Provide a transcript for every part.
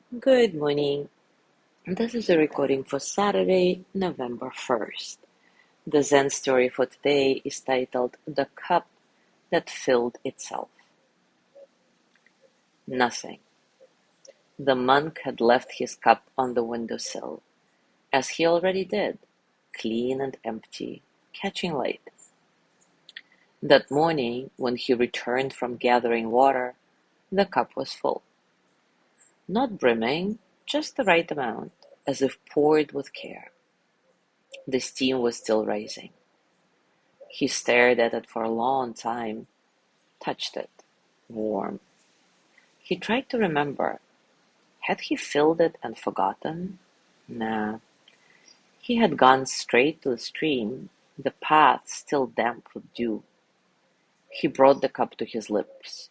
Good morning. This is a recording for Saturday, November 1st. The Zen story for today is titled The Cup That Filled Itself. Nothing. The monk had left his cup on the windowsill, as he already did, clean and empty, catching light. That morning, when he returned from gathering water, the cup was full. Not brimming, just the right amount, as if poured with care. The steam was still rising. He stared at it for a long time, touched it, warm. He tried to remember. Had he filled it and forgotten? Nah. He had gone straight to the stream, the path still damp with dew. He brought the cup to his lips,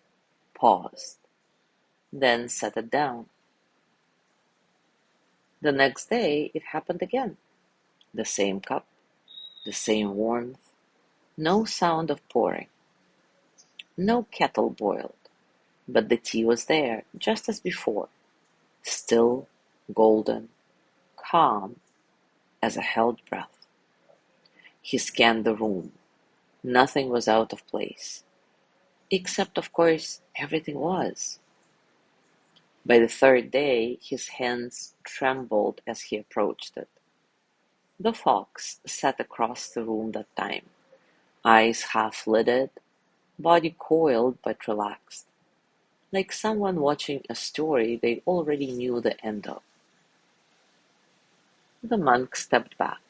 paused, then set it down. The next day it happened again. The same cup, the same warmth, no sound of pouring, no kettle boiled, but the tea was there, just as before. Still, golden, calm as a held breath. He scanned the room. Nothing was out of place. Except, of course, everything was. By the third day, his hands trembled as he approached it. The fox sat across the room that time, eyes half-lidded, body coiled but relaxed, like someone watching a story they already knew the end of. The monk stepped back.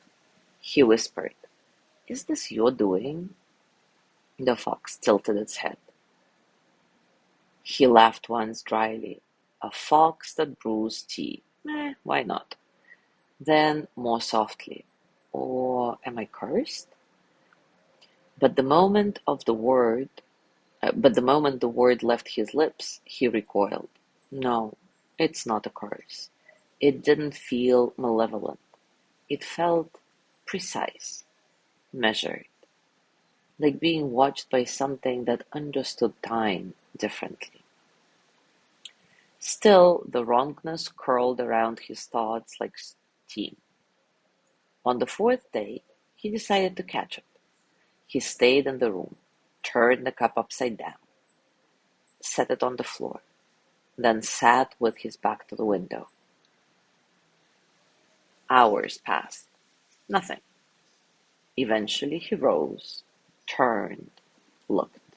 He whispered, "Is this your doing?" The fox tilted its head. He laughed once dryly. "A fox that brews tea. Why not?" Then, more softly, "Or am I cursed?" But the moment of the word, but the moment the word left his lips, he recoiled. No, it's not a curse. It didn't feel malevolent. It felt precise, measured, like being watched by something that understood time differently. Still, the wrongness curled around his thoughts like steam. On the fourth day, he decided to catch it. He stayed in the room, turned the cup upside down, set it on the floor, then sat with his back to the window. Hours passed. Nothing. Eventually he rose, turned, looked.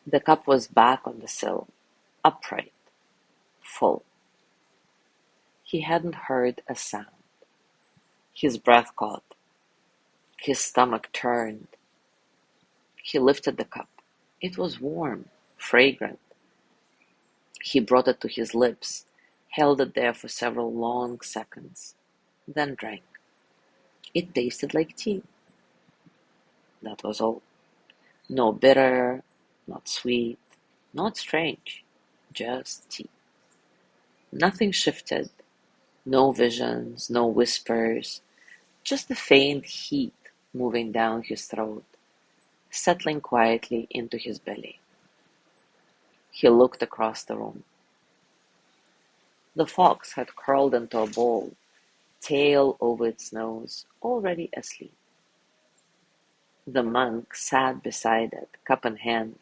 The cup was back on the sill, upright, full. He hadn't heard a sound. His breath caught. His stomach turned. He lifted the cup. It was warm, fragrant. He brought it to his lips, held it there for several long seconds, then drank. It tasted like tea. That was all. No bitter, not sweet, not strange. Just tea. Nothing shifted. No visions, no whispers. Just the faint heat moving down his throat, settling quietly into his belly. He looked across the room. The fox had curled into a ball, tail over its nose, already asleep. The monk sat beside it, cup in hand,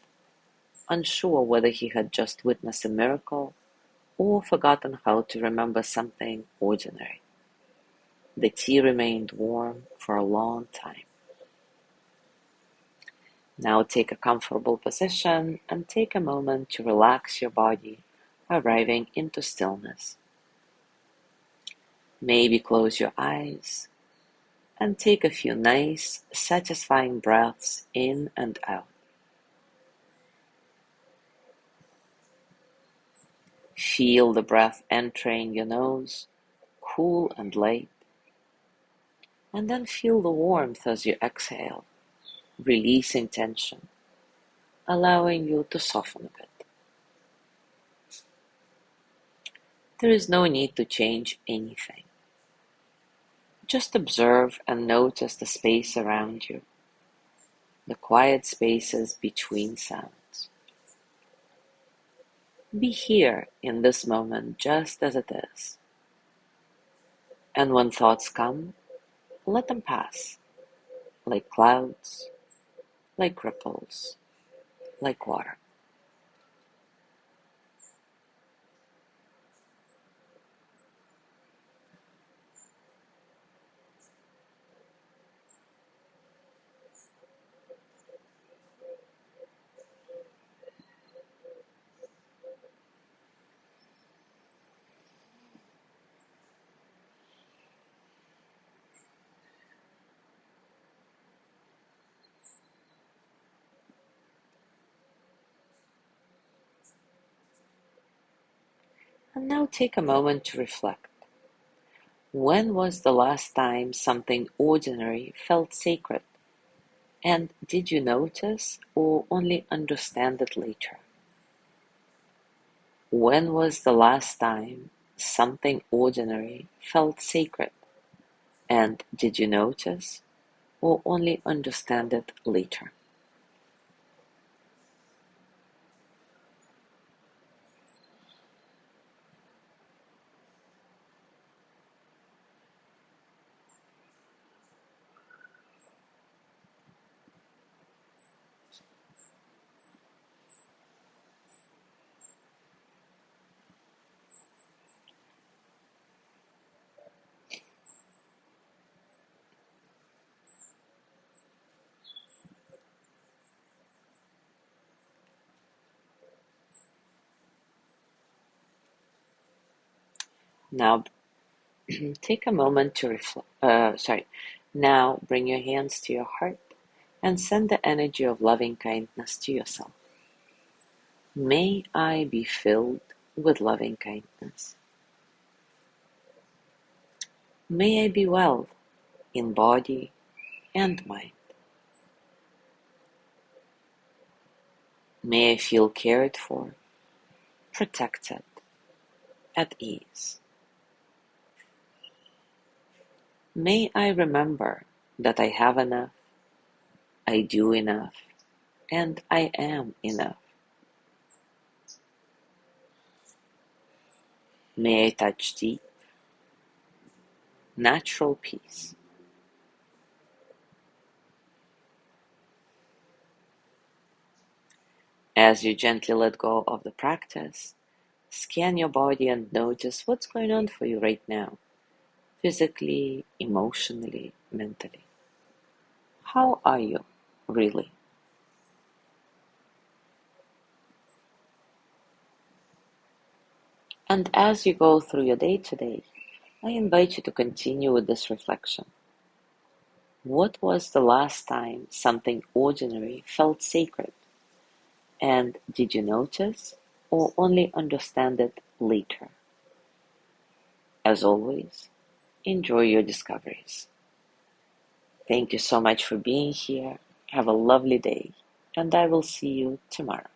unsure whether he had just witnessed a miracle or forgotten how to remember something ordinary. The tea remained warm for a long time. Now take a comfortable position and take a moment to relax your body, arriving into stillness. Maybe close your eyes and take a few nice, satisfying breaths in and out. Feel the breath entering your nose, cool and light, and then feel the warmth as you exhale, releasing tension, allowing you to soften a bit. There is no need to change anything. Just observe and notice the space around you, the quiet spaces between sounds. Be here in this moment just as it is. And when thoughts come, let them pass, like clouds, like ripples, like water. And now take a moment to reflect. When was the last time something ordinary felt sacred? And did you notice or only understand it later? When was the last time something ordinary felt sacred? And did you notice or only understand it later? Now take a moment to reflect. Now bring your hands to your heart and send the energy of loving kindness to yourself. May I be filled with loving kindness. May I be well in body and mind. May I feel cared for, protected, at ease. May I remember that I have enough, I do enough, and I am enough. May I touch deep, natural peace. As you gently let go of the practice, scan your body and notice what's going on for you right now, physically, emotionally, mentally. How are you, really? And as you go through your day today, I invite you to continue with this reflection. What was the last time something ordinary felt sacred? And did you notice or only understand it later? As always, enjoy your discoveries. Thank you so much for being here. Have a lovely day, and I will see you tomorrow.